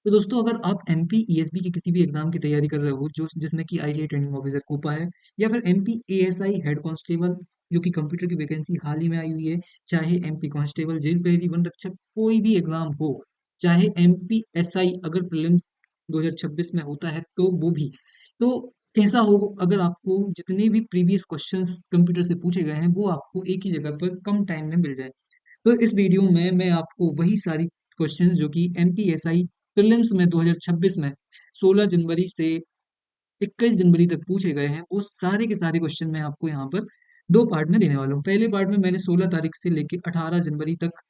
तो दोस्तों अगर आप एमपी ईएसबी के किसी भी एग्जाम की तैयारी कर रहे हो जो जिसमें कि आईटीआई ट्रेनिंग ऑफिसर कोपा है या फिर एमपी एएसआई हेड कांस्टेबल जो कि कंप्यूटर की वैकेंसी हाल ही में आई हुई है, चाहे एमपी कांस्टेबल जेल प्रहरी वन रक्षक कोई भी एग्जाम हो, चाहे एमपी एसआई अगर प्रीलिम्स 2026 में होता है तो वो भी, तो कैसा हो अगर आपको जितने भी प्रीवियस क्वेश्चंस कंप्यूटर से पूछे गए हैं वो आपको एक ही जगह पर कम टाइम में मिल जाए। तो इस वीडियो में मैं आपको वही सारी क्वेश्चंस जो कि एमपीएसआई प्रीलिम्स में 2026 में 16 जनवरी से 21 जनवरी तक पूछे गए हैं, वो सारे के सारे क्वेश्चन मैं आपको यहाँ पर दो पार्ट में देने वाला हूँ। पहले पार्ट में मैंने 16 तारीख से लेकर 18 जनवरी तक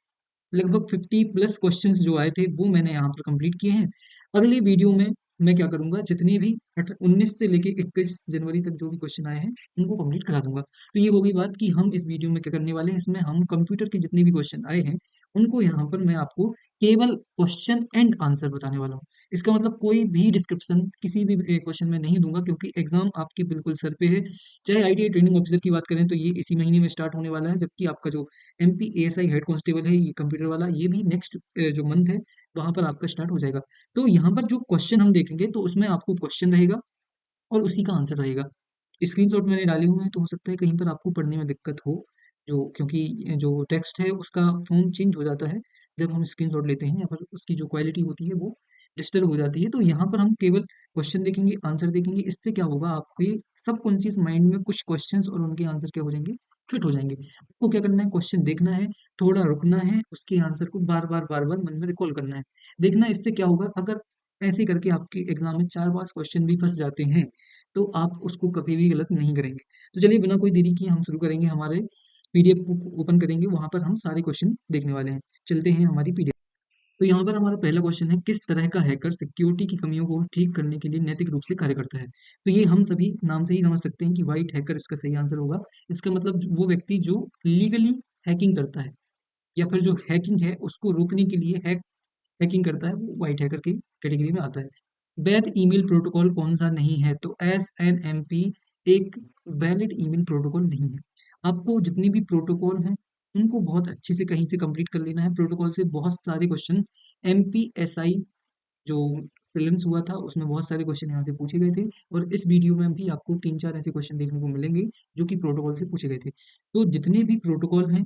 लगभग 50 प्लस क्वेश्चंस जो आए थे वो मैंने यहाँ पर कंप्लीट किए हैं। अगली वीडियो में मैं क्या करूंगा, जितने भी 19 से लेके 21 जनवरी तक जो भी क्वेश्चन आए हैं उनको कंप्लीट करा दूंगा। तो ये होगी बात कि हम इस वीडियो में क्या करने वाले हैं, इसमें हम कंप्यूटर के जितने भी क्वेश्चन आए हैं उनको यहाँ पर मैं आपको केवल क्वेश्चन एंड आंसर बताने वाला हूँ। इसका मतलब कोई भी डिस्क्रिप्शन किसी भी क्वेश्चन में नहीं दूंगा, क्योंकि एग्जाम आपके बिल्कुल सर पे है। चाहे आईटीआई ट्रेनिंग ऑफिसर की बात करें तो ये इसी महीने में स्टार्ट होने वाला है, जबकि आपका जो एमपी एएसआई हेड कांस्टेबल है ये कंप्यूटर वाला, ये भी नेक्स्ट जो मंथ है वहां पर आपका स्टार्ट हो जाएगा। तो यहाँ पर जो क्वेश्चन हम देखेंगे तो उसमें आपको क्वेश्चन रहेगा और उसी का आंसर रहेगा। स्क्रीनशॉट मैंने डाले हुए हैं, तो हो सकता है कहीं पर आपको पढ़ने में दिक्कत हो, जो क्योंकि जो टेक्स्ट है उसका फॉर्म चेंज हो जाता है जब हम स्क्रीनशॉट लेते हैं, या फिर उसकी जो क्वालिटी होती है वो डिस्टर्ब हो जाती है। तो यहाँ पर हम केवल क्वेश्चन देखेंगे, आंसर देखेंगे। इससे क्या होगा, आपके सबकॉन्शियस माइंड में कुछ क्वेश्चंस और उनके आंसर क्या हो जाएंगे, फिट हो जाएंगे। आपको क्या करना है, क्वेश्चन देखना है, थोड़ा रुकना है, उसके आंसर को बार बार मन में रिकॉल करना है, देखना। इससे क्या होगा, अगर ऐसे करके आपके एग्जाम में 4-5 क्वेश्चन भी फंस जाते हैं तो आप उसको कभी भी गलत नहीं करेंगे। तो चलिए बिना कोई देरी किए हम शुरू करेंगे, हमारे पीडीएफ को ओपन करेंगे, वहां पर हम सारे क्वेश्चन देखने वाले हैं। चलते हैं हमारी पीडीएफ। तो यहाँ पर हमारा पहला क्वेश्चन है, किस तरह का हैकर सिक्योरिटी की कमियों को ठीक करने के लिए नैतिक रूप से कार्य करता है। तो ये हम सभी नाम से ही समझ सकते हैं कि व्हाइट हैकर इसका सही आंसर होगा। इसका मतलब वो व्यक्ति जो लीगली हैकिंग करता है या फिर जो हैकिंग है उसको रोकने के लिए हैकिंग करता है, वो व्हाइट हैकर की कैटेगरी में आता है। वैध ईमेल प्रोटोकॉल कौन सा नहीं है, तो SNMP एक वैलिड ईमेल प्रोटोकॉल नहीं है। आपको जितनी भी प्रोटोकॉल हैं उनको बहुत अच्छे से कहीं से कंप्लीट कर लेना है। प्रोटोकॉल से बहुत सारे क्वेश्चन MPSI जो प्रीलिम्स हुआ था उसमें बहुत सारे क्वेश्चन यहाँ से पूछे गए थे, और इस वीडियो में भी आपको 3-4 ऐसे क्वेश्चन देखने को मिलेंगे जो कि प्रोटोकॉल से पूछे गए थे। तो जितने भी प्रोटोकॉल हैं,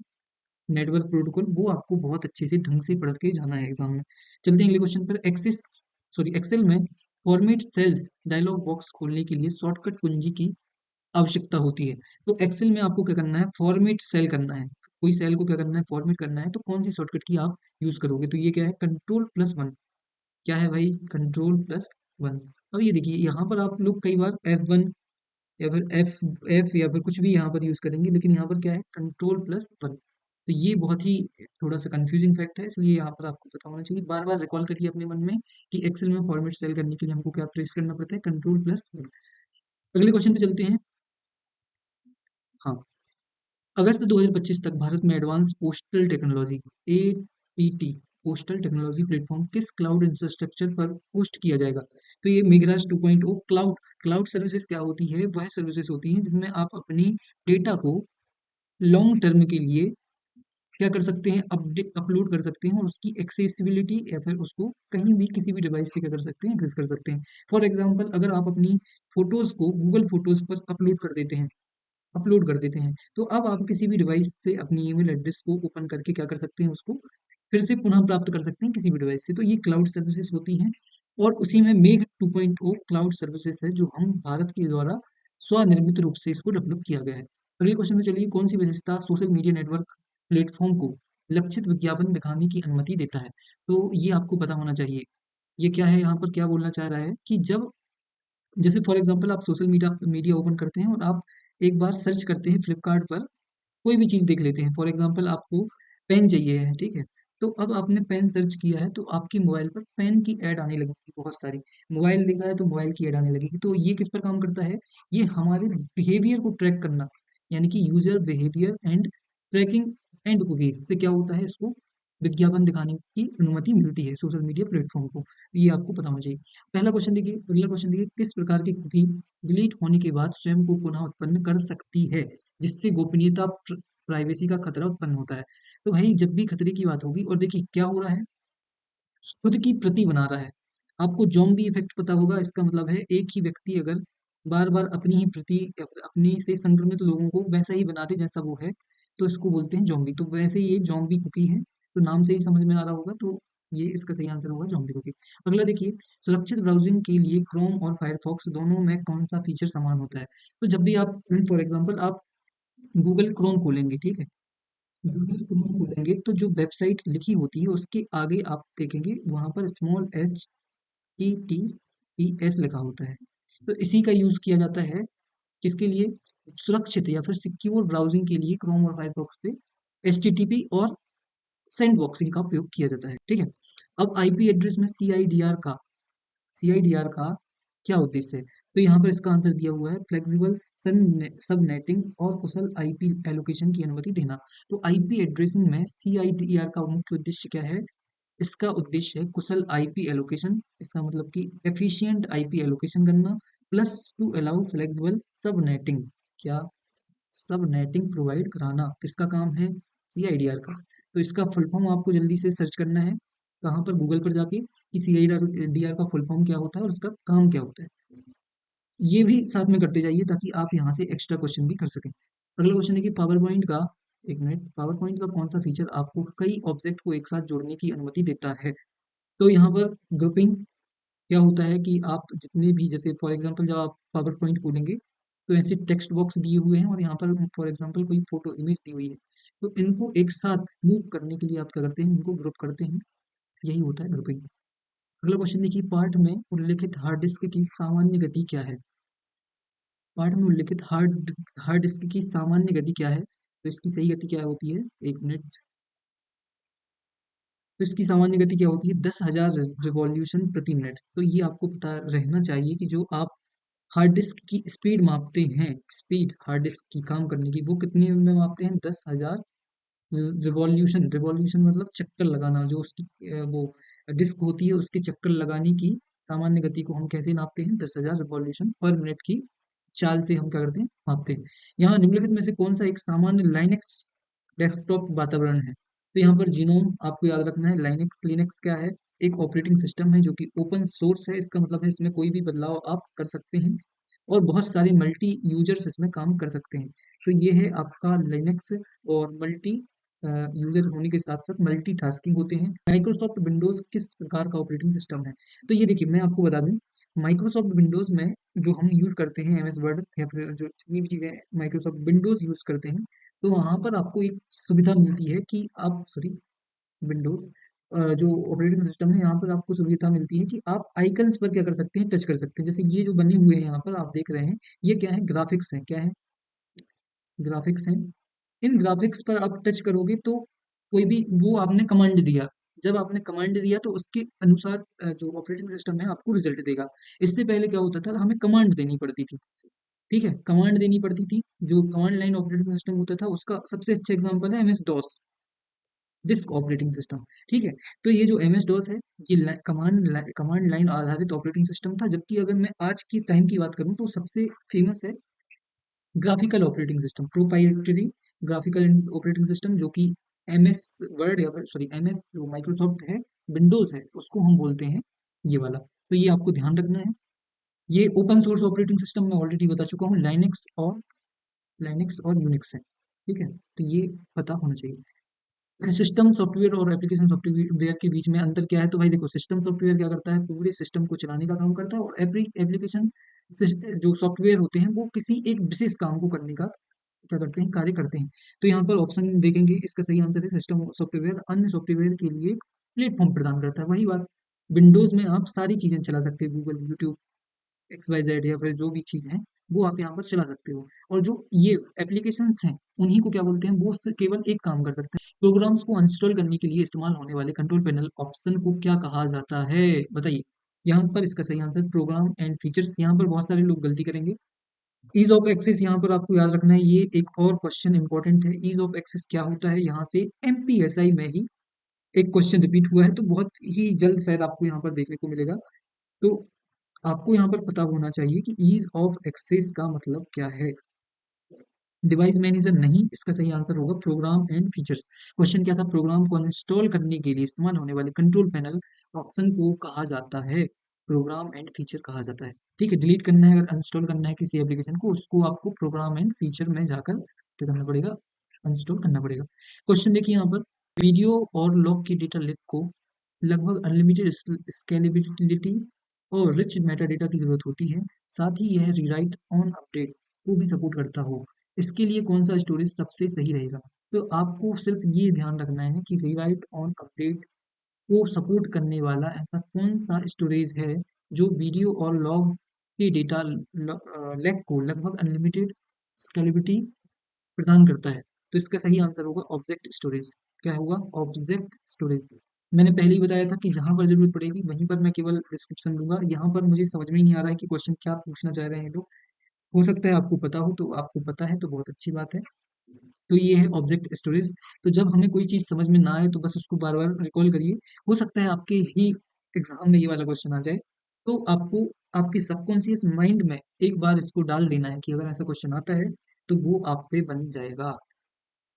नेटवर्क प्रोटोकॉल, वो आपको बहुत अच्छे से ढंग से पढ़ के जाना है एग्जाम में। चलते हैं अगले क्वेश्चन पर। एक्सेल में फॉर्मेट सेल्स डायलॉग बॉक्स खोलने के लिए शॉर्टकट कुंजी की आवश्यकता होती है। तो एक्सेल में आपको क्या करना है, फॉर्मेट सेल करना है, कोई सेल को क्या करना है, फॉर्मेट करना है। तो कौन सी शॉर्टकट की आप यूज करोगे, तो ये क्या है, कंट्रोल+1। क्या है भाई, कंट्रोल+1। अब ये देखिए यहाँ पर आप लोग कई बार F1 या फिर एफ एफ या फिर कुछ भी यहाँ पर यूज करेंगे, लेकिन यहाँ पर क्या है, कंट्रोल+1। तो ये बहुत ही थोड़ा सा कंफ्यूजिंग फैक्ट है, इसलिए यहाँ पर आपको पता होना चाहिए। बार बार रिकॉल करिए अपने मन में कि एक्सेल में फॉर्मेट सेल करने के लिए हमको क्या प्रेस करना पड़ता है, कंट्रोल+1। अगले क्वेश्चन पे चलते हैं। हाँ, अगस्त 2025 तक भारत में advance postal technology APT postal technology platform किस क्लाउड इंफ्रास्ट्रक्चर पर होस्ट किया जाएगा। तो ये मेघराज 2.0 क्लाउड। क्लाउड सर्विसेज क्या होती है, वह सर्विसेज होती हैं जिसमें आप अपनी डेटा को लॉन्ग टर्म के लिए क्या कर सकते हैं, अपडेट अपलोड कर सकते हैं, और उसकी एक्सेसिबिलिटी या फिर उसको कहीं भी किसी भी डिवाइस से क्या कर सकते हैं, एक्सेस कर सकते हैं। फॉर एग्जांपल, अगर आप अपनी फोटोज को गूगल फोटोज पर अपलोड कर देते हैं तो अब आप किसी भी डिवाइस से अपनी ईमेल एड्रेस को ओपन करके क्या कर सकते हैं, उसको फिर से पुनः प्राप्त कर सकते हैं किसी भी डिवाइस से। तो ये क्लाउड सर्विसेज होती हैं, और उसी में मेघ 2.0 क्लाउड सर्विसेज है जो हम भारत के द्वारा स्वनिर्मित रूप से इसको डेवलप किया गया है। अगले क्वेश्चन में चलिए, कौन सी विशेषता सोशल मीडिया नेटवर्क प्लेटफॉर्म को लक्षित विज्ञापन दिखाने की अनुमति देता है। तो ये आपको पता होना चाहिए। ये क्या है, यहाँ पर क्या बोलना चाह रहा है कि जब, जैसे फॉर एग्जांपल आप सोशल मीडिया मीडिया ओपन करते हैं और आप एक बार सर्च करते हैं फ्लिपकार्ट पर, कोई भी चीज़ देख लेते हैं। फॉर एग्जांपल आपको पेन चाहिए है, ठीक है, तो अब आपने पेन सर्च किया है तो आपकी मोबाइल पर पेन की ऐड आने लगेगी बहुत सारी। मोबाइल देखा है तो मोबाइल की ऐड आने लगेगी। तो ये किस पर काम करता है, ये हमारे बिहेवियर को ट्रैक करना, यानी कि user behaviour and tracking and cookies से क्या होता है, इसको विज्ञापन दिखाने की अनुमति मिलती है सोशल मीडिया प्लेटफॉर्म को। ये आपको पता होना चाहिए। पहला क्वेश्चन देखिए, अगला क्वेश्चन देखिए, किस प्रकार की कुकी डिलीट होने के बाद स्वयं को पुनः उत्पन्न कर सकती है जिससे गोपनीयता प्राइवेसी का खतरा उत्पन्न होता है। तो भाई जब भी खतरे की बात होगी, और देखिए क्या हो रहा है, खुद की प्रति बना रहा है, आपको ज़ॉम्बी इफ़ेक्ट पता होगा, इसका मतलब है एक ही व्यक्ति अगर बार-बार अपनी ही अपनी से संक्रमित लोगों को वैसा ही बना दे जैसा वो है, तो इसको बोलते हैं ज़ॉम्बी। तो वैसे ही ये ज़ॉम्बी कुकी है, तो नाम से ही समझ में आ रहा होगा, तो ये इसका सही आंसर होगा ज़ॉम्बी कुकी। अगला देखिए, सुरक्षित ब्राउज़िंग के लिए क्रोम और फायरफॉक्स दोनों में कौन-सा फीचर समान होता है? तो जब भी आप फॉर एग्ज़ाम्पल आप गूगल क्रोम खोलेंगे, ठीक है? गूगल क्रोम खोलेंगे तो जो वेबसाइट लिखी होती है उसके आगे आप देखेंगे वहाँ पर स्मॉल HTTPS लिखा होता है। तो इसी का यूज़ किया जाता है किसके लिए? सुरक्षित या फिर सिक्योर ब्राउज़िंग के लिए क्रोम और फायरफॉक्स पे एचटीटीपी और सैंडबॉक्सिंग का उपयोग किया जाता है, ठीक है? अब आईपी एड्रेस में सीआईडीआर का क्या उद्देश्य है? तो यहाँ पर इसका आंसर दिया हुआ है फ्लेक्सिबल सबनेटिंग और कुशल आईपी एलोकेशन की अनुमति देना। तो आईपी एड्रेसिंग में सीआईडीआर का मुख्य उद्देश्य क्या है? इसका उद्देश्य है कुशल आईपी एलोकेशन, इसका मतलब कि एफिशिएंट आईपी एलोकेशन करना, plus two allow flexible subnetting. क्या? सबनेटिंग प्रोवाइड कराना किसका काम है? सीआईडीआर का। तो इसका फुल फॉर्म आपको जल्दी से सर्च करना है, कहाँ पर? गूगल पर जाके, कि सीआईडीआर का फुल फॉर्म क्या होता है और उसका काम क्या होता है। ये भी साथ में करते जाइए ताकि आप यहाँ से एक्स्ट्रा क्वेश्चन भी कर सकें। अगला क्वेश्चन है कि पावर पॉइंट का, एक मिनट, पावर पॉइंट का कौन सा फीचर आपको कई ऑब्जेक्ट को एक साथ जोड़ने की अनुमति देता है? तो यहाँ पर ग्रुपिंग क्या होता है कि आप जितने भी, जैसे फॉर एग्जांपल जब आप पावर पॉइंट खोलेंगे तो ऐसे टेक्स्ट बॉक्स दिए हुए हैं और यहाँ पर फॉर एग्जांपल कोई फोटो इमेज दी हुई है, तो इनको एक साथ मूव करने के लिए आप क्या करते हैं? इनको ग्रुप करते हैं, यही होता है ग्रुपिंग। अगला क्वेश्चन देखिए, पाठ में उल्लिखित हार्ड डिस्क की सामान्य गति क्या है? पाठ में उल्लिखित हार्ड हार्ड डिस्क की सामान्य गति क्या है? तो इसकी सही गति क्या होती है? एक मिनट। तो इसकी सामान्य गति क्या होती है? 10,000 रिवॉल्यूशन प्रति मिनट। तो ये आपको पता रहना चाहिए कि जो आप हार्ड डिस्क की स्पीड मापते हैं, स्पीड हार्ड डिस्क की काम करने की, वो कितने में मापते हैं? 10,000 रिवॉल्यूशन। रिवॉल्यूशन मतलब चक्कर लगाना, जो उसकी वो डिस्क होती है उसके चक्कर लगाने की सामान्य गति को हम कैसे नापते हैं? 10,000 रिवॉल्यूशन पर मिनट की चाल से हम क्या करते हैं? मापते हैं। यहाँ निम्नलिखित में से कौन सा एक सामान्य लाइनेक्स डेस्कटॉप वातावरण है? तो यहाँ पर जीनोम आपको याद रखना है। लाइनेक्स लिनक्स क्या है? एक ऑपरेटिंग सिस्टम है जो कि ओपन सोर्स है, इसका मतलब है इसमें कोई भी बदलाव आप कर सकते हैं और बहुत सारे मल्टी यूजर्स इसमें काम कर सकते हैं। तो ये है आपका लिनक्स, और मल्टी यूजर होने के साथ साथ मल्टीटास्किंग होते हैं। माइक्रोसॉफ्ट विंडोज किस प्रकार का ऑपरेटिंग सिस्टम है? तो ये देखिए, मैं आपको बता दूं, माइक्रोसॉफ्ट विंडोज में जो हम यूज करते हैं एमएस वर्ड या फिर जो जितनी भी चीजें माइक्रोसॉफ्ट विंडोज यूज करते हैं, तो वहां पर आपको एक सुविधा मिलती है कि आप, सॉरी, विंडोज जो ऑपरेटिंग सिस्टम है, यहाँ पर आपको सुविधा मिलती है कि आप आइकन्स पर क्या कर सकते हैं? टच कर सकते हैं। जैसे ये जो बने हुए हैं यहाँ पर आप देख रहे हैं, ये क्या है? ग्राफिक्स है। क्या है? ग्राफिक्स हैं। इन ग्राफिक्स पर आप टच करोगे तो कोई भी, वो आपने कमांड दिया, जब आपने कमांड दिया तो उसके अनुसार जो ऑपरेटिंग सिस्टम है आपको रिजल्ट देगा। इससे पहले क्या होता था? हमें कमांड देनी पड़ती थी, ठीक है? कमांड देनी पड़ती थी। जो कमांड लाइन ऑपरेटिंग सिस्टम होता था उसका सबसे अच्छा एग्जांपल है MS DOS, disk operating system, ठीक है? तो ये जो एमएस डॉस है, ये कमांड लाइन आधारित ऑपरेटिंग सिस्टम था, जबकि अगर मैं आज की टाइम की बात करूं तो सबसे फेमस है graphical operating system, proprietary graphical operating system, जो कि एमएस वर्ड या फिर सॉरी एमएस जो माइक्रोसॉफ्ट है, विंडोज है, उसको हम बोलते हैं ये वाला। तो ये आपको ध्यान रखना है। ये ओपन सोर्स ऑपरेटिंग सिस्टम मैं ऑलरेडी बता चुका हूँ, लाइनेक्स और यूनिक्स है, ठीक है? तो ये पता होना चाहिए। सिस्टम सॉफ्टवेयर और एप्लीकेशन सॉफ्टवेयर के बीच में अंतर क्या है? तो भाई देखो, सिस्टम सॉफ्टवेयर क्या करता है? पूरे सिस्टम को चलाने का काम करता है, और एप्लीकेशन जो सॉफ्टवेयर होते हैं वो किसी एक विशेष काम को करने का क्या करते हैं? कार्य करते हैं। तो यहाँ पर ऑप्शन देखेंगे, इसका सही आंसर है सिस्टम सॉफ्टवेयर अन्य सॉफ्टवेयर के लिए प्लेटफॉर्म प्रदान करता है। वही बात, विंडोज में आप सारी चीजें चला सकते हैं, Google, YouTube, X Y Z, या फिर जो भी चीज़ है वो आप यहाँ पर चला सकते हो। और जो ये एप्लीकेशंस हैं उन्हीं को क्या बोलते हैं? वो केवल एक काम कर सकते हैं। प्रोग्राम्स को इंस्टॉल करने के लिए इस्तेमाल होने वाले कंट्रोल पैनल ऑप्शन को क्या कहा जाता है? बताइए। यहाँ पर इसका सही आंसर प्रोग्राम एंड फीचर्स। यहाँ पर बहुत सारे लोग गलती करेंगे। ईज ऑफ एक्सेस यहाँ पर आपको याद रखना है, ये एक और क्वेश्चन इंपॉर्टेंट है। ईज ऑफ एक्सेस क्या होता है? यहाँ से एमपीएसआई में ही एक क्वेश्चन रिपीट हुआ है, तो बहुत ही जल्द शायद आपको यहाँ पर देखने को मिलेगा। तो आपको यहाँ पर पता होना चाहिए कि ईज ऑफ एक्सेस का मतलब क्या है। डिवाइस मैनेजर नहीं, इसका सही आंसर होगा प्रोग्राम एंड फीचर्स। क्वेश्चन क्या था? प्रोग्राम को इंस्टॉल करने के लिए इस्तेमाल होने वाले कंट्रोल पैनल ऑप्शन को कहा जाता है। प्रोग्राम एंड फीचर कहा जाता है। ठीक है, डिलीट करना है, अगर इंस्टॉल करना है किसी एप्लीकेशन को, उसको आपको प्रोग्राम एंड फीचर में जाकर क्या करना पड़ेगा, इंस्टॉल करना पड़ेगा। क्वेश्चन देखिए यहाँ पर, वीडियो और लॉग के डेटा लिंक को लगभग अनलिमिटेड स्केलेबिलिटी और रिच मेटा डेटा की जरूरत होती है, साथ ही यह रीराइट ऑन अपडेट को भी सपोर्ट करता हो। इसके लिए कौन सा स्टोरेज सबसे सही रहेगा? तो आपको सिर्फ ये ध्यान रखना है कि रीराइट ऑन अपडेट को सपोर्ट करने वाला ऐसा कौन सा स्टोरेज है जो वीडियो और लॉग के डेटा लेग को लगभग अनलिमिटेड स्केलेबिलिटी प्रदान करता है। तो इसका सही आंसर होगा ऑब्जेक्ट स्टोरेज। क्या होगा? Object storage. मैंने पहले ही बताया था कि जहां पर जरूरत पड़ेगी वहीं पर मैं केवल डिस्क्रिप्शन दूंगा, यहाँ पर मुझे समझ में ही नहीं आ रहा है कि क्वेश्चन क्या पूछना चाह रहे हैं लोग। हो सकता है आपको पता हो, तो आपको पता है तो बहुत अच्छी बात है। तो ये है ऑब्जेक्ट स्टोरेज। तो जब हमें कोई चीज समझ में ना आए तो बस उसको बार बार रिकॉल करिए। हो सकता है आपके ही एग्जाम में ये वाला क्वेश्चन आ जाए, तो आपको आपके सबकॉन्शियस माइंड में एक बार इसको डाल देना है कि अगर ऐसा क्वेश्चन आता है तो वो आप पे बन जाएगा।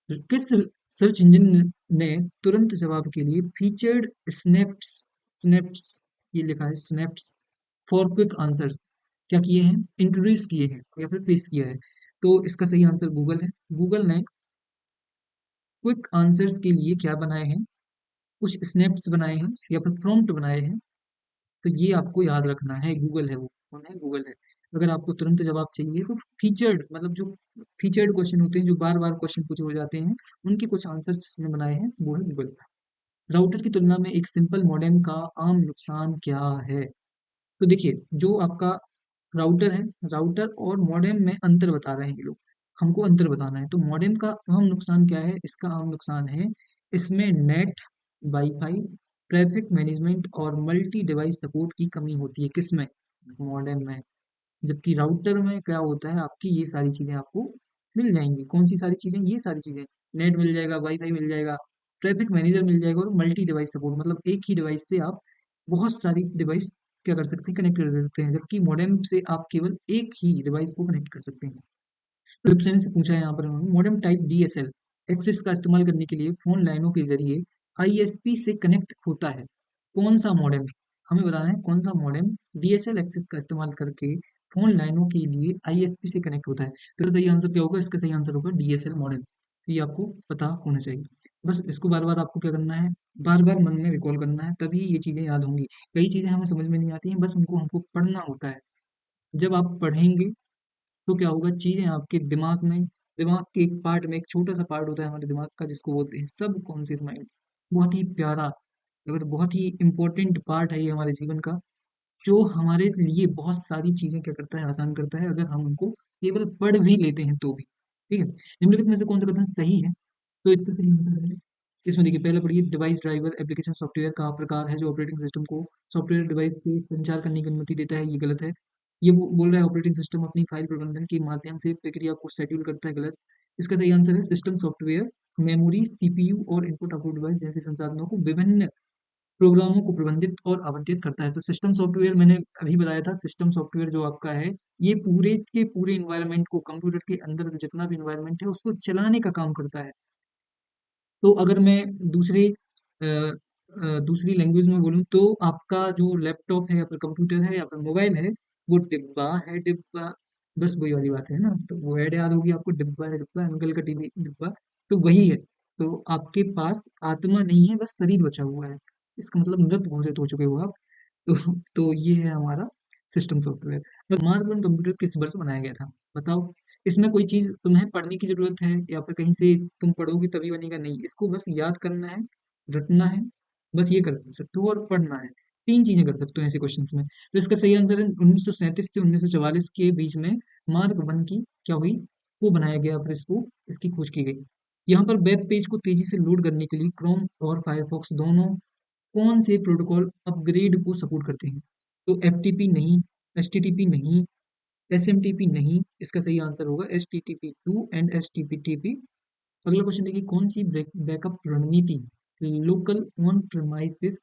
किस सर्च इंजन ने तुरंत जवाब के लिए फीचर्ड स्नैप्स स्नैप्स ये लिखा है स्नैप्स फॉर क्विक आंसर्स क्या किए हैं, इंट्रोड्यूस किए हैं या फिर पेश किया है? तो इसका सही आंसर गूगल है। गूगल ने क्विक आंसर्स के लिए क्या बनाए हैं, कुछ स्नैप्स बनाए हैं या फिर प्रॉम्प्ट बनाए हैं। तो ये आपको याद रखना है, गूगल है वो, कौन है? गूगल है। अगर आपको तुरंत जवाब चाहिए तो फीचर्ड मतलब जो फीचर्ड क्वेश्चन होते हैं, जो बार बार क्वेश्चन पूछे हो जाते हैं, उनके कुछ आंसर्स जिसने बनाए हैं वो है गूगल। राउटर की तुलना में एक सिंपल मॉडेम का आम नुकसान क्या है? तो देखिए, जो आपका राउटर है, राउटर और मॉडेम में अंतर बता रहे हैं ये लोग, हमको अंतर बताना है। तो मॉडेम का आम नुकसान क्या है? इसका आम नुकसान है इसमें नेट, वाईफाई, ट्रैफिक मैनेजमेंट और मल्टी डिवाइस सपोर्ट की कमी होती है। किसमें? मॉडेम में। जबकि राउटर में क्या होता है, आपकी ये सारी चीजें आपको मिल जाएंगी। कौन सी सारी चीजें? ये सारी चीजें, नेट मिल जाएगा, वाईफाई मिल जाएगा, ट्रैफिक मैनेजर मिल जाएगा और मल्टी डिवाइस सपोर्ट, मतलब एक ही डिवाइस से आप बहुत सारी डिवाइस क्या कर सकते हैं, कनेक्ट कर सकते हैं, जबकि मॉडेम से आप केवल एक ही डिवाइस को कनेक्ट कर सकते हैं। वेबसाइट से पूछा है यहाँ पर उन्होंने, मॉडेम टाइप डीएसएल एक्सेस का इस्तेमाल करने के लिए फोन लाइनों के जरिए आईएसपी से कनेक्ट होता है। कौन सा मॉडेम? हमें बताना है कौन सा मॉडेम डीएसएल एक्सेस का इस्तेमाल करके फोन लाइनों के लिए आईएसपी से कनेक्ट होता है। तो इसका सही आंसर क्या होगा? इसका सही आंसर होगा डीएसएल मॉडेम। ये आपको पता होना चाहिए। बस इसको बार बार आपको क्या करना है, बार बार मन में रिकॉल करना है, तभी ये चीजें याद होंगी। कई चीजें हमें समझ में नहीं आती हैं, बस उनको हमको पढ़ना होता है। जब आप पढ़ेंगे तो क्या होगा, चीजें आपके दिमाग में, दिमाग के एक पार्ट में, एक छोटा सा पार्ट होता है हमारे दिमाग का जिसको बोलते हैं सब कॉन्शियस माइंड। बहुत ही प्यारा, अगर बहुत ही इंपॉर्टेंट पार्ट है ये हमारे जीवन का, जो हमारे लिए बहुत सारी चीजें क्या करता है, आसान करता है, अगर हम उनको केवल पढ़ भी लेते हैं तो भी। ठीक है, निम्नलिखित में से कौन सा कथन सही है? तो इसका सही आंसर है, इसमें देखिए पहले पढ़िए, डिवाइस ड्राइवर एप्लीकेशन सॉफ्टवेयर का प्रकार है जो ऑपरेटिंग सिस्टम को सॉफ्टवेयर डिवाइस से संचार करने की अनुमति देता है। ये गलत है। ये बोल रहा है ऑपरेटिंग सिस्टम अपनी फाइल प्रबंधन के माध्यम से प्रक्रिया को शेड्यूल करता है। गलत। इसका सही आंसर है सिस्टम सॉफ्टवेयर मेमोरी, सीपीयू और इनपुट आउटपुट डिवाइस जैसे संसाधनों को विभिन्न प्रोग्रामों को प्रबंधित और आवंटित करता है। तो सिस्टम सॉफ्टवेयर मैंने अभी बताया था, सिस्टम सॉफ्टवेयर जो आपका है, ये पूरे के पूरे इन्वायरमेंट को, कंप्यूटर के अंदर जितना भी इन्वायरमेंट है उसको चलाने का काम करता है। तो अगर मैं दूसरे दूसरी लैंग्वेज में बोलूँ तो आपका जो लैपटॉप है या फिर कंप्यूटर है या फिर मोबाइल है, वो डिब्बा है, डिब्बा। बस वही वाली बात है ना, तो वो ऐड याद होगी आपको, डिब्बा है डिब्बा, अंकल का टीवी डिब्बा। तो वही है। तो आपके पास आत्मा नहीं है, बस शरीर बचा हुआ है। इसका मतलब मृत घोषित हो चुके हो आप। तो ये है हमारा सिस्टम सॉफ्टवेयर। तो स्मार्टफोन कंप्यूटर किस वर्ष बनाया गया था? बताओ। इसमें कोई चीज तुम्हें पढ़ने की जरूरत है या फिर कहीं से तुम पढ़ोगे तभी बनेगा? नहीं, इसको बस याद करना है, रटना है, बस ये कर सकते हो, और पढ़ना है। तीन चीजें कर सकते हो ऐसे क्वेश्चंस में। तो इसका सही आंसर है 1937 से 1944 के बीच में मार्क वन की क्या हुई, वो बनाया गया, फिर इसको इसकी खोज की गई। यहाँ पर वेब पेज को तेजी से लोड करने के लिए क्रोम और फायरफॉक्स दोनों कौन से प्रोटोकॉल अपग्रेड को सपोर्ट करते हैं? तो एफटीपी नहीं, एचटीटीपी नहीं, एसएमटीपी नहीं, इसका सही आंसर होगा HTTP2 एंड HTTP। अगला क्वेश्चन देखिए, कौन सी बैकअप रणनीति लोकल ऑन प्रेमाइसिस,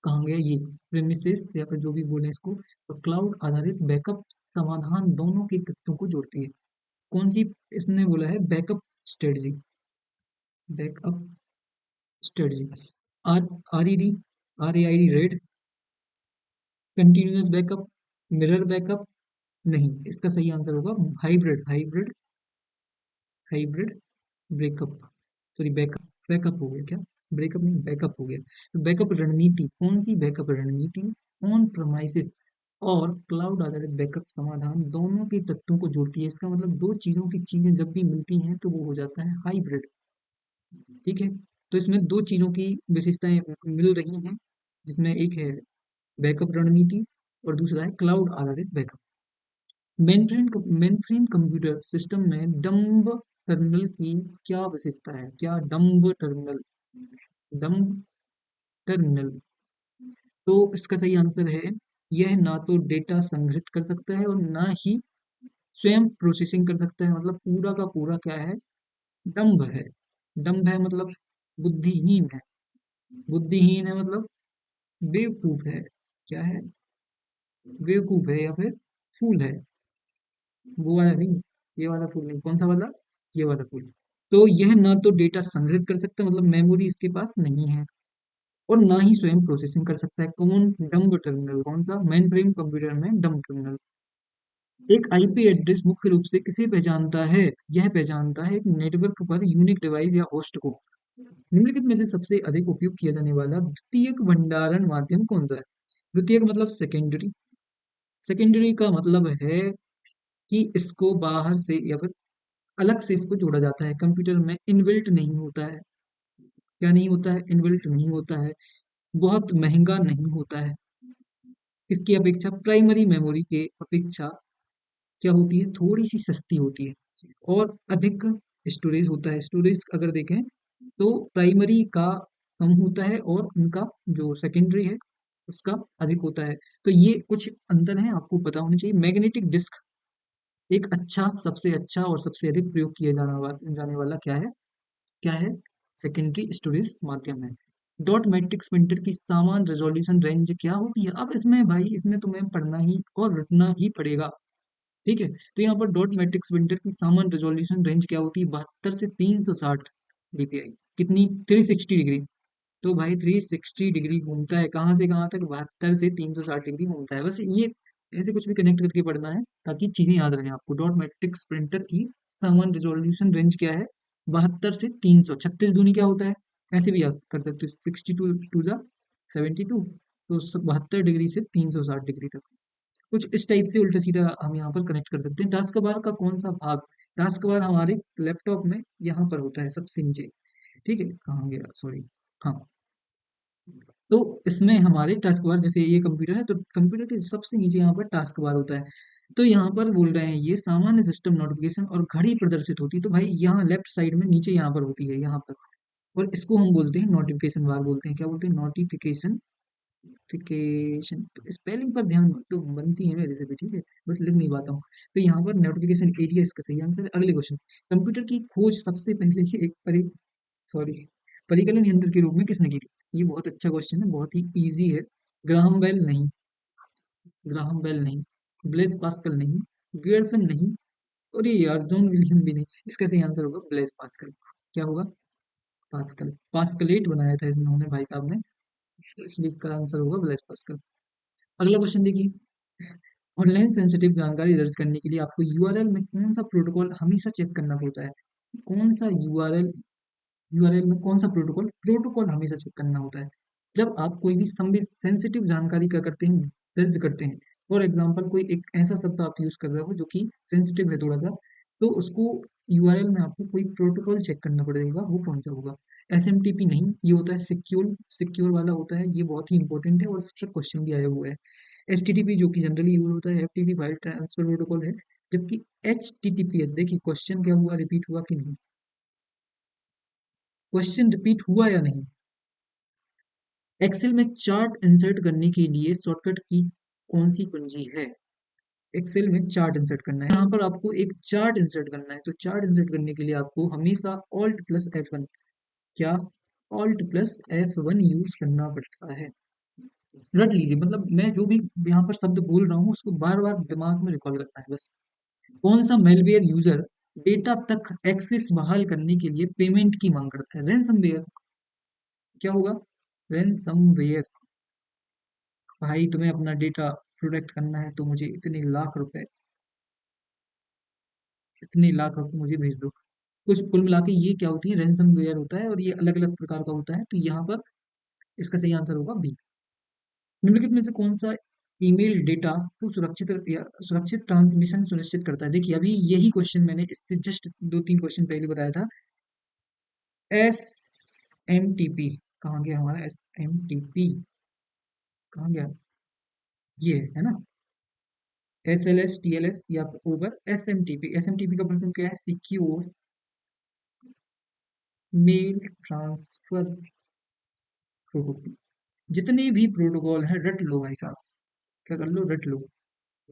कहाँ गया ये, प्रेमिसेस या फिर जो भी बोले इसको, और क्लाउड आधारित बैकअप समाधान दोनों के तत्वों को जोड़ती है? कौन सी? इसने बोला है backup strategy, backup strategy. R, RED, RAID, RAID, continuous backup, mirror backup, नहीं, इसका सही आंसर होगा hybrid, hybrid, hybrid breakup, sorry backup, backup हो गया क्या, ब्रेकअप नहीं बैकअप हो गया। तो बैकअप रणनीति, कौन सी बैकअप रणनीति, ऑन प्रमाइसिस और क्लाउड आधारित बैकअप समाधान दोनों के तत्वों को जोड़ती है। इसका मतलब दो चीजों की चीजें जब भी मिलती हैं तो वो हो जाता है हाइब्रिड। ठीक है, तो इसमें दो चीजों की विशेषताएं मिल रही हैं, जिसमें एक है बैकअप रणनीति और दूसरा है क्लाउड आधारित बैकअप। मेनफ्रेम कंप्यूटर सिस्टम में डम्ब टर्मिनल की क्या विशेषता है, क्या डम्ब टर्मिनल, डम्ब टर्मिनल, तो इसका सही आंसर है, यह ना तो डेटा संग्रहित कर सकता है और ना ही स्वयं प्रोसेसिंग कर सकता है। मतलब पूरा का पूरा क्या है, डम्ब है। डम्ब है मतलब बुद्धिहीन है, बुद्धिहीन है मतलब बेवकूफ है, क्या है, बेवकूफ है या फिर फूल है, वो वाला नहीं, ये वाला फूल नहीं, कौन सा वाला, ये वाला फूल। तो यह ना तो डेटा संग्रहित कर सकता है, मतलब मेमोरी इसके पास नहीं है, और ना ही स्वयं प्रोसेसिंग कर सकता है। कौन, डम्ब टर्मिनल, कौन सा, मेन फ्रेम कंप्यूटर में डम्ब टर्मिनल। एक आईपी एड्रेस मुख्य रूप से किसे पहचानता है, यह पहचानता है एक नेटवर्क पर यूनिक डिवाइस या होस्ट को। निम्नलिखित में से सबसे अधिक उपयोग किया जाने वाला द्वितीयक भंडारण माध्यम कौन सा है। द्वितीयक मतलब सेकेंडरी, सेकेंडरी का मतलब है कि इसको बाहर से या फिर अलग से इसको जोड़ा जाता है, कंप्यूटर में इनबिल्ट नहीं होता है। क्या नहीं होता है, इनबिल्ट नहीं होता है, बहुत महंगा नहीं होता है। इसकी अपेक्षा प्राइमरी मेमोरी के अपेक्षा क्या होती है, थोड़ी सी सस्ती होती है और अधिक स्टोरेज होता है। स्टोरेज अगर देखें तो प्राइमरी का कम होता है और उनका जो सेकेंडरी है उसका अधिक होता है। तो ये कुछ अंतर है, आपको पता होना चाहिए। मैग्नेटिक डिस्क एक अच्छा, सबसे अच्छा और सबसे अधिक प्रयोग किया जाने वाला क्या है, क्या है, सेकेंडरी स्टोरेज माध्यम है। डॉट मैट्रिक्स प्रिंटर की सामान्य रेजोल्यूशन रेंज क्या होती है। अब इसमें भाई, इसमें तुम्हें पढ़ना ही और रटना ही पड़ेगा। ठीक है, तो यहाँ पर डॉट मैट्रिक्स प्रिंटर की सामान्य रेजोल्यूशन रेंज क्या होती है, 72 से 360 डीपीआई, कितनी, 360 डिग्री। तो भाई 360 डिग्री घूमता है, कहाँ से कहाँ तक, 72 से 360 डिग्री घूमता है। बस ये ऐसे कुछ भी कनेक्ट करके पढ़ना है ताकि चीजें याद रहें आपको। डॉट मैट्रिक्स प्रिंटर की सामान्य रिजोल्यूशन रेंज क्या है, 72 से 300, 36 दूनी क्या होता है, ऐसे भी याद कर सकते हो, 62 टू 72, तो 72 डिग्री से 360 डिग्री तक। कुछ इस टाइप से उल्टा सीधा हम यहाँ पर कनेक्ट कर सकते हैं। टास्क बार का कौन सा भाग, टास्क बार हमारे लैपटॉप में यहाँ पर होता है सबसे नीचे। ठीक है, कहाँ गया, सॉरी, हाँ, तो इसमें हमारे टास्क बार, जैसे ये कंप्यूटर है तो कंप्यूटर के सबसे नीचे यहाँ पर टास्क बार होता है। तो यहाँ पर बोल रहे हैं ये सामान्य सिस्टम नोटिफिकेशन और घड़ी प्रदर्शित होती है, तो भाई यहाँ लेफ्ट साइड में नीचे यहाँ पर होती है, यहाँ पर, और इसको हम बोलते हैं नोटिफिकेशन बार बोलते हैं, क्या बोलते हैं, नोटिफिकेशन, नोटिफिकेशन। तो स्पेलिंग पर ध्यान तो बनती है मेरे से भी, ठीक है, बस लिख नहीं पाता हूँ। तो यहाँ पर नोटिफिकेशन एरिया इसका सही आंसर है। अगले क्वेश्चन, कंप्यूटर की खोज सबसे पहले ही एक सॉरी परिकलन यंत्र के रूप में किसने की थी। ये बहुत अच्छा क्वेश्चन है, बहुत ही इजी है। ग्राहम बेल नहीं, ग्राहम बेल नहीं, ब्लेस पास्कल नहीं, गियर्सन नहीं, और ये यार जॉन विलियम भी नहीं। इसका सही आंसर होगा ब्लेस पास्कल। क्या होगा, पास्कल, पास्कलेट बनाया था इन्होंने भाई साहब ने, तो इसलिए इसका आंसर होगा ब्लेस पास्कल। अगला क्वेश्चन देखिए, ऑनलाइन सेंसिटिव जानकारी दर्ज करने के लिए आपको यूआरएल में कौन सा प्रोटोकॉल हमेशा चेक करना पड़ता है। कौन सा यूआरएल, यूआरएल में कौन सा प्रोटोकॉल, प्रोटोकॉल हमेशा चेक करना होता है जब आप कोई भी संबंधित सेंसिटिव जानकारी क्या करते हैं, दर्ज करते हैं। फॉर एग्जांपल कोई एक ऐसा शब्द आप यूज कर रहे हो जो कि सेंसिटिव है थोड़ा सा, तो उसको यूआरएल में आपको कोई प्रोटोकॉल चेक करना पड़ेगा, वो कौन सा होगा। एसएमटीपी नहीं, ये होता है सिक्योर, सिक्योर वाला होता है, ये बहुत ही इंपॉर्टेंट है और इस पर क्वेश्चन भी आया हुआ है। एचटीटीपी जो कि जनरली यूज होता है, एफटीपी फाइल ट्रांसफर प्रोटोकॉल है। जबकि एचटीटीपीएस, देखिए क्वेश्चन क्या हुआ, रिपीट हुआ कि नहीं, क्वेश्चन रिपीट हुआ या नहीं। एक्सेल में चार्ट इंसर्ट करने के लिए शॉर्टकट की कौन सी कुंजी है। एक्सेल में चार्ट इंसर्ट करना है, यहाँ पर आपको एक चार्ट इंसर्ट करना है, तो चार्ट इंसर्ट करने के लिए आपको हमेशा ऑल्ट प्लस F1, क्या, ऑल्ट प्लस F1 यूज करना पड़ता है। रट लीजिए, मतलब मैं जो भी यहाँ पर शब्द बोल रहा हूँ उसको बार बार दिमाग में रिकॉल करना है बस। कौन सा मेलवेयर यूजर डेटा तक एक्सेस बहाल करने के लिए पेमेंट की मांग करता है, रैनसमवेयर। क्या होगा, रैनसमवेयर, भाई तुम्हें अपना डेटा प्रोटेक्ट करना है तो मुझे इतने लाख रुपए मुझे भेज दो। कुछ कुल मिला के ये क्या होती है, रैंसमवेयर होता है, और ये अलग अलग प्रकार का होता है। तो यहाँ पर इसका सही आंसर होगा बी। निम्नलिखित में से कौन सा ईमेल डेटा को सुरक्षित या सुरक्षित ट्रांसमिशन सुनिश्चित करता है? देखिए अभी यही क्वेश्चन मैंने इससे जस्ट 2-3 क्वेश्चन पहले बताया था। SMTP कहाँ गया हमारा SMTP? कहाँ गया? ये है ना, SLS TLS या ओवर SMTP। SMTP का मतलब क्या है? Secure mail transfer protocol. जितने भी प्रोटोकॉल है रट लो भाई साहब, क्या कर लो, रट लो।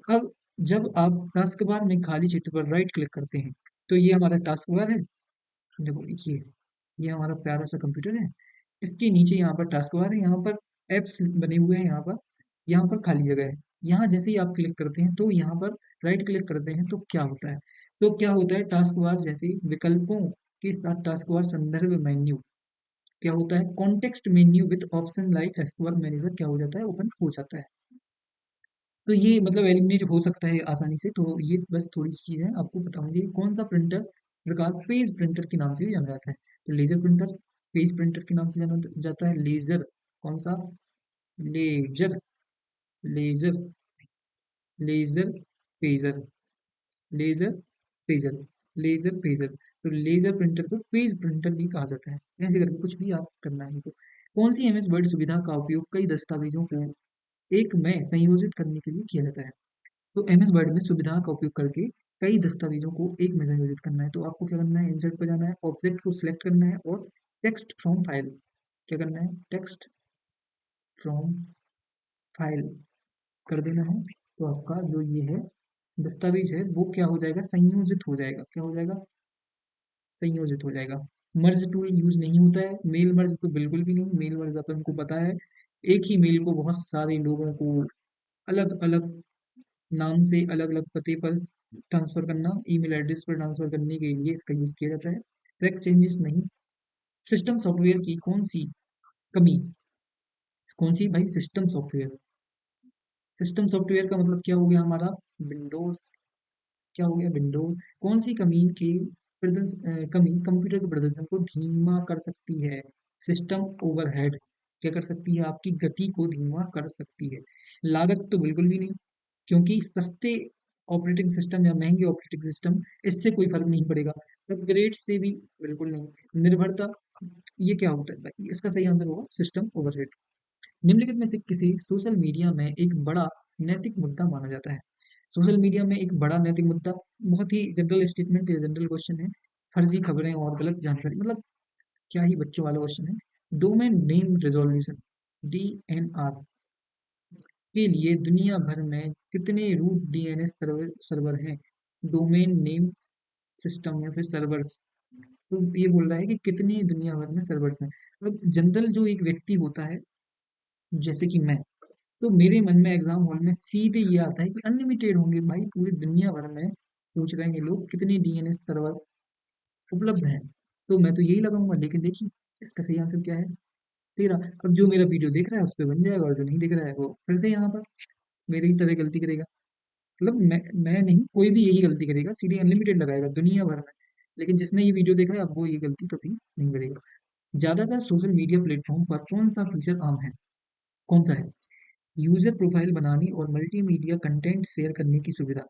अब जब आप टास्क बार में खाली क्षेत्र पर राइट क्लिक करते हैं तो ये हमारा टास्क बार है। देखो ये हमारा प्यारा सा कंप्यूटर है। इसके नीचे यहाँ पर टास्क बार है, यहाँ पर एप्स बने हुए हैं, यहाँ पर खाली जगह है। यहाँ जैसे ही आप क्लिक करते हैं तो यहाँ पर राइट क्लिक करते हैं तो क्या होता है? तो क्या होता है, टास्क बार जैसे विकल्पों के साथ टास्क बार संदर्भ मेन्यू क्या होता है, context menu with option like task bar manager क्या हो जाता है, ओपन हो जाता है। तो ये मतलब एलिमिनेट हो सकता है आसानी से। तो ये बस थोड़ी सी चीज़ है, आपको पता होंगे कौन सा प्रिंटर प्रकार पेज प्रिंटर के नाम से भी जाना जाता है। तो लेजर प्रिंटर पेज प्रिंटर के नाम से जाना जाता है। लेजर कौन सा? Laser laser laser pager laser pager laser pager. तो लेजर प्रिंटर को पेज प्रिंटर भी कहा जाता है। ऐसे करके कुछ भी आप करना है तो कौन सी एमएस वर्ड सुविधा का उपयोग कई दस्तावेजों को एक में संयोजित करने के लिए किया जाता है? तो एमएस वर्ड में सुविधा का उपयोग करके कई दस्तावेजों को एक में संयोजित करना है। तो आपको क्या करना है, इंसर्ट पर जाना है, ऑब्जेक्ट को सिलेक्ट करना है और टेक्स्ट फ्रॉम फाइल क्या करना है, टेक्स्ट फ्रॉम फाइल कर देना है। तो आपका जो ये है दस्तावेज है वो क्या हो जाएगा, संयोजित हो जाएगा। क्या हो जाएगा? संयोजित हो जाएगा। मर्ज टूल यूज नहीं होता है, मेल मर्ज तो बिल्कुल भी नहीं। मेल मर्ज अपन को पता है, एक ही मेल को बहुत सारे लोगों को अलग अलग नाम से अलग अलग पते पर ट्रांसफर करना, ईमेल एड्रेस पर ट्रांसफर करने के लिए इसका यूज किया जाता है। ट्रैक चेंजेस नहीं। सिस्टम सॉफ्टवेयर की कौन सी कमी, कौन सी भाई? सिस्टम सॉफ्टवेयर का मतलब क्या हो गया हमारा? विंडोज। क्या हो गया? विंडोज। कौन सी कमी कंप्यूटर के प्रदर्शन को धीमा कर सकती है? सिस्टम ओवरहेड क्या कर सकती है, आपकी गति को धीमा कर सकती है। लागत तो बिल्कुल भी नहीं, क्योंकि सस्ते ऑपरेटिंग सिस्टम या महंगे ऑपरेटिंग सिस्टम इससे कोई फर्क नहीं पड़ेगा। अपग्रेड से भी बिल्कुल नहीं। निर्भरता, ये क्या होता है भाई? इसका सही आंसर होगा सिस्टम ओवरहेड। निम्नलिखित में से किसी सोशल मीडिया में एक बड़ा नैतिक मुद्दा माना जाता है? सोशल मीडिया में एक बड़ा नैतिक मुद्दा, बहुत ही जनरल स्टेटमेंट या जनरल क्वेश्चन है। फर्जी खबरें और गलत जानकारी, मतलब क्या ही बच्चों वाला क्वेश्चन है। डोमेन नेम रिजोल्यूशन DNR के लिए दुनिया भर में कितने रूट DNS सर्वर हैं? डोमेन नेम सिस्टम या फिर सर्वर्स। तो ये बोल रहा है कि कितने दुनिया भर में सर्वर्स हैं। मतलब जनरल जो एक व्यक्ति होता है जैसे कि मैं, तो मेरे मन में एग्जाम हॉल में सीधे ये आता है कि अनलिमिटेड होंगे भाई, पूरी दुनिया भर में पूछ रहे हैं ये लोग कितने DNS सर्वर उपलब्ध हैं। तो मैं तो यही लगाऊंगा, लेकिन देखिए इसका सही आंसर क्या है? 13। अब जो मेरा वीडियो देख रहा है उस पर बन जाएगा, और जो नहीं देख रहा है वो फिर से यहाँ पर मेरी ही तरह गलती करेगा। मतलब मैं नहीं, कोई भी यही गलती करेगा, सीधे अनलिमिटेड लगाएगा दुनिया भर में। लेकिन जिसने ये वीडियो देखा है अब वो ये गलती कभी नहीं करेगा। ज्यादातर सोशल मीडिया प्लेटफॉर्म पर कौन सा फीचर आम है? कौन सा है? यूजर प्रोफाइल बनाने और मल्टीमीडिया कंटेंट शेयर करने की सुविधा।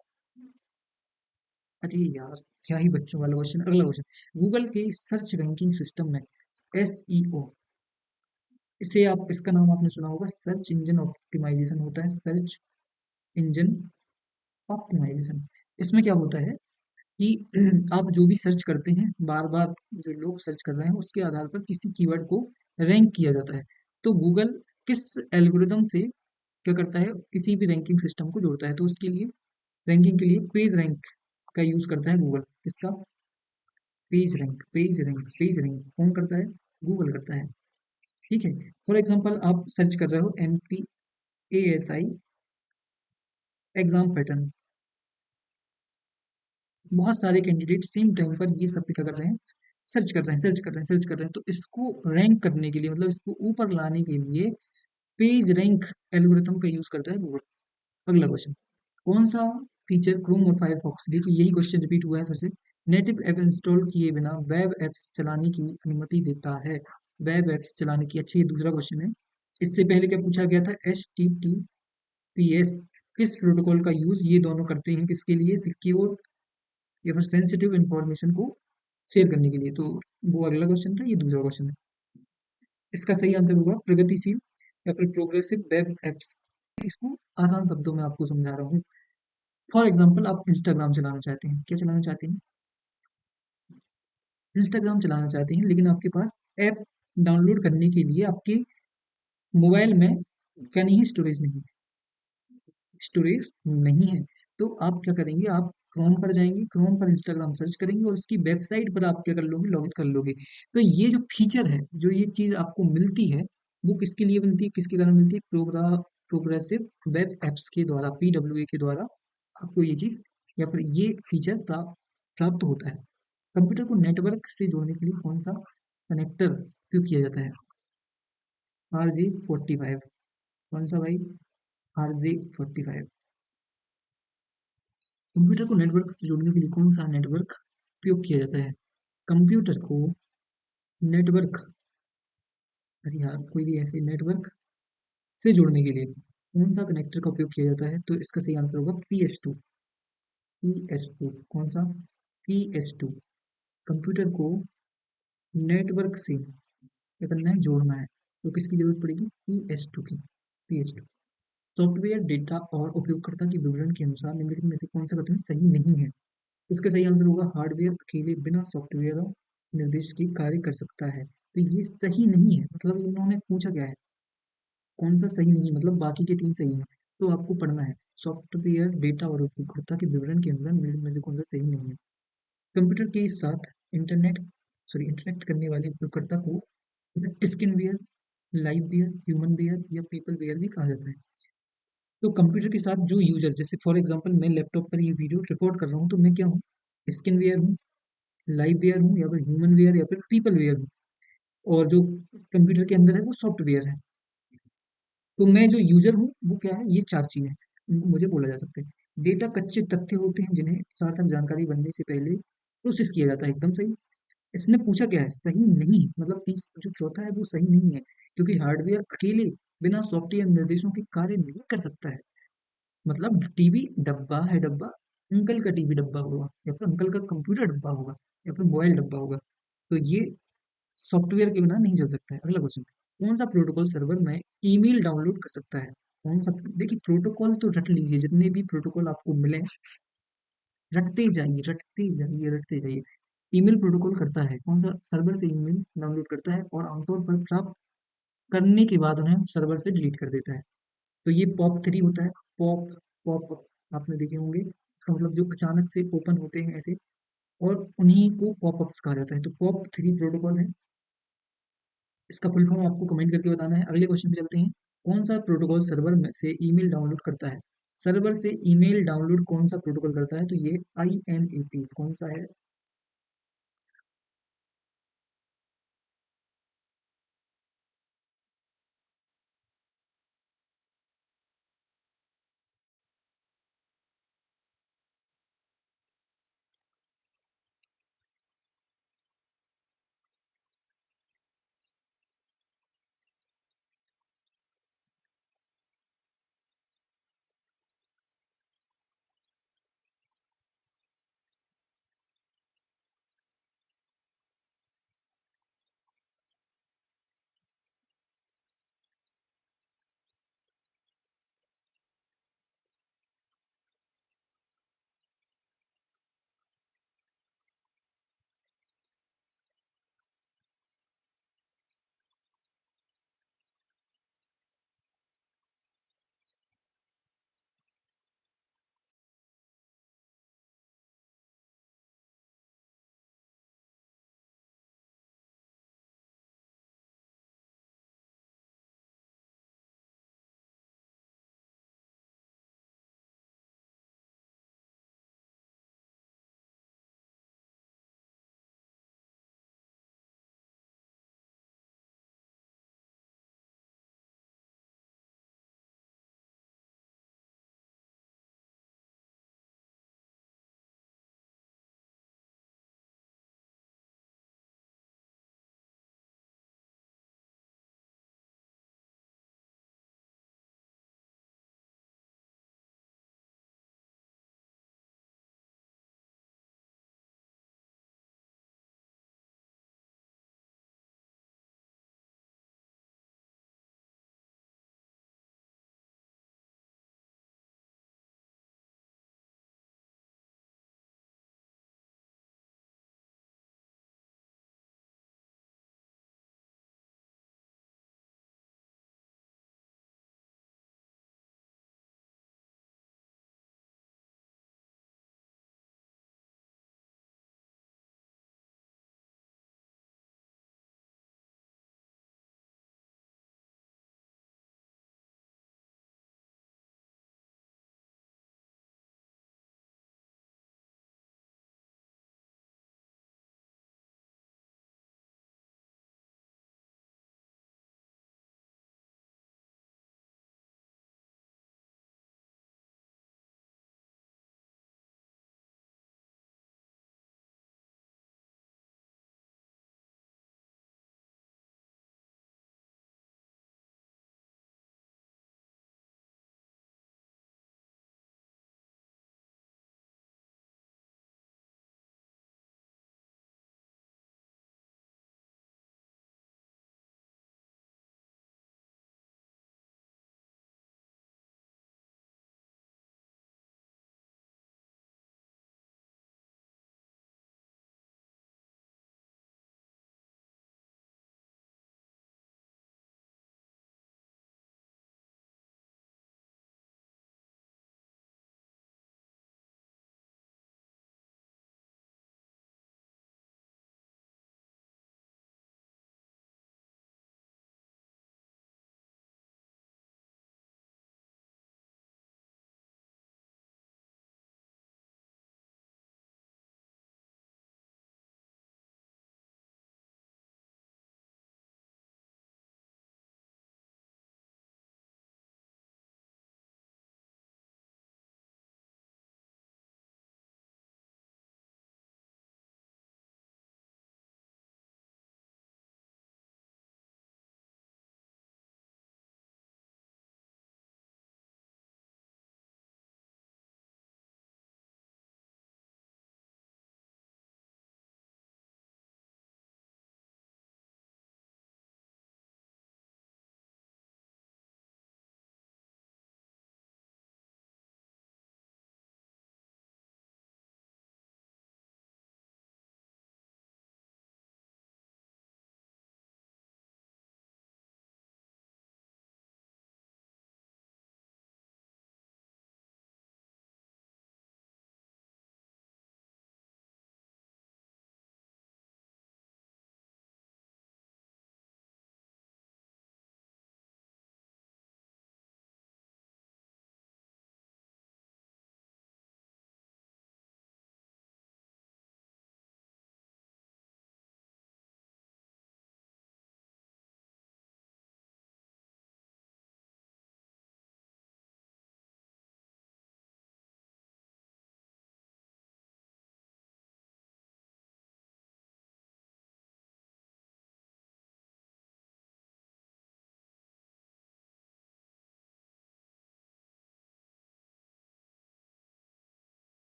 अरे यार, क्या ही बच्चों वाला क्वेश्चन। अगला क्वेश्चन, गूगल के सर्च रैंकिंग सिस्टम में SEO, इसे आप, इसका नाम आपने सुना होगा, सर्च इंजन ऑप्टिमाइजेशन होता है। Search engine optimisation. इसमें क्या होता है कि आप जो भी सर्च करते हैं, बार बार जो लोग सर्च कर रहे हैं उसके आधार पर किसी कीवर्ड को रैंक किया जाता है। तो गूगल किस एल्गोरिदम से क्या करता है, किसी भी रैंकिंग सिस्टम को जोड़ता है? तो उसके लिए रैंकिंग के लिए पेज रैंक का यूज करता है गूगल। किसका? पेज रैंक कौन करता है? गूगल करता है। ठीक है। फॉर एग्जाम्पल आप सर्च कर रहे हो MPASI एग्जाम पैटर्न, बहुत सारे कैंडिडेट सेम टाइम पर ये सब क्या कर रहे हैं, सर्च कर रहे हैं। तो इसको रैंक करने के लिए, मतलब इसको ऊपर लाने के लिए पेज रैंक एल्गोरिथम का यूज करता है गूगल। अगला क्वेश्चन, कौन सा फीचर क्रोम और फायरफॉक्स, देखिए यही क्वेश्चन रिपीट हुआ है फिर से, नेटिव ऐप इंस्टॉल किए बिना वेब एप्स चलाने की अनुमति देता है। वेब एप्स चलाने की, अच्छा ये दूसरा क्वेश्चन है। इससे पहले क्या पूछा गया था, HTTPS किस प्रोटोकॉल का यूज ये दोनों करते हैं, किसके लिए, सिक्योर या फिर सेंसिटिव इंफॉर्मेशन को शेयर करने के लिए। तो वो अगला क्वेश्चन था, ये दूसरा क्वेश्चन है। इसका सही आंसर होगा प्रगतिशील या फिर प्रोग्रेसिव वेब एप्स। इसको आसान शब्दों में आपको समझा रहा हूँ। फॉर एग्जाम्पल, आप इंस्टाग्राम चलाना चाहते हैं, क्या चलाना चाहते हैं, इंस्टाग्राम चलाना चाहते हैं, लेकिन आपके पास ऐप डाउनलोड करने के लिए आपके मोबाइल में क्या नहीं है, स्टोरेज नहीं है, स्टोरेज नहीं है। तो आप क्या करेंगे, आप क्रोम पर जाएंगे, क्रोम पर इंस्टाग्राम सर्च करेंगे और उसकी वेबसाइट पर आप क्या कर लोगे, लॉगिन कर लोगे। तो ये जो फीचर है, जो ये चीज आपको मिलती है, वो किसके लिए मिलती है, किसके कारण मिलती है, प्रोग्रेसिव वेब एप्स के द्वारा, PWA के द्वारा आपको ये चीज या फिर ये फीचर प्राप्त होता है। कंप्यूटर को नेटवर्क से जोड़ने के लिए कौन सा कनेक्टर उपयोग किया जाता है, RJ45। कौन सा भाई, RJ45। कंप्यूटर को नेटवर्क से जोड़ने के लिए कौन सा नेटवर्क उपयोग किया जाता है, कंप्यूटर को नेटवर्क, अरे यार कोई भी ऐसे नेटवर्क से जोड़ने के लिए कौन सा कनेक्टर का उपयोग किया जाता है, तो इसका सही आंसर होगा PS2। PS2 कौन सा, PS2। कंप्यूटर को नेटवर्क से क्या करना है, जोड़ना है, तो किसकी जरूरत पड़ेगी, PS2 की, PS2। सॉफ्टवेयर डेटा और उपयोगकर्ता के विवरण के अनुसार निम्नलिखित में से कौन सा कथन सही नहीं है। इसका सही आंसर होगा हार्डवेयर अकेले बिना सॉफ्टवेयर निर्देश के कार्य कर सकता है। तो ये सही नहीं है, मतलब इन्होंने पूछा क्या है, कौन सा सही नहीं है, मतलब बाकी के तीन सही हैं। तो आपको पढ़ना है, सॉफ्टवेयर डेटा और उपयोगकर्ता के विवरण के अनुसार निम्नलिखित में से कौन सा सही नहीं है। कंप्यूटर के साथ इंटरनेट करने वाले उपयोगकर्ता को स्किनवेयर, लाइववेयर, ह्यूमन वेयर या पीपल वेयर भी कहा जाता है। तो कंप्यूटर के साथ जो यूजर, जैसे फॉर एग्जांपल मैं लैपटॉप पर ये वीडियो रिकॉर्ड कर रहा हूँ, तो मैं क्या हूँ, स्किन वेयर हूँ, लाइव वेयर हूँ, या फिर ह्यूमन वेयर या फिर पीपल वेयर हूँ। और जो कंप्यूटर के अंदर है वो सॉफ्टवेयर है। तो मैं जो यूजर हूँ वो क्या है, ये चार चीजें इनको मुझे बोला जा सकता है। डेटा कच्चे तथ्य होते हैं जिन्हें सार्थक जानकारी बनने से पहले प्रोसेस किया जाता है, एकदम सही। इसने पूछा क्या है, सही नहीं, मतलब तीस जो चौथा है वो सही नहीं है, क्योंकि हार्डवेयर अकेले बिना सॉफ्टवेयर निर्देशों के कार्य नहीं कर सकता है। मतलब टीवी डब्बा है, डब्बा अंकल का टीवी डब्बा होगा, या फिर अंकल का कंप्यूटर डब्बा होगा, या फिर मोबाइल डब्बा होगा। तो ये सॉफ्टवेयर के बिना नहीं चल सकता है। अगला क्वेश्चन, कौन सा प्रोटोकॉल सर्वर में ईमेल डाउनलोड कर सकता है, कौन सा, देखिए प्रोटोकॉल तो रट लीजिए, जितने भी प्रोटोकॉल आपको मिले रटते जाइए, रटते जाइए, रटते जाइए। ईमेल प्रोटोकॉल करता है, कौन सा, सर्वर से ईमेल डाउनलोड करता है और आमतौर पर प्राप्त करने के बाद उन्हें सर्वर से डिलीट कर देता है। तो ये POP3 होता है, पॉप पॉप आपने देखे होंगे, इसका मतलब जो अचानक से ओपन होते हैं ऐसे, और उन्हीं को पॉपअप्स कहा जाता है। तो POP3 प्रोटोकॉल है, इसका फुल फॉर्म आपको कमेंट करके बताना है। अगले क्वेश्चन पे चलते हैं, कौन सा प्रोटोकॉल सर्वर में से ईमेल डाउनलोड करता है, सर्वर से ईमेल डाउनलोड कौन सा प्रोटोकॉल करता है, तो ये IMAP कौन सा है,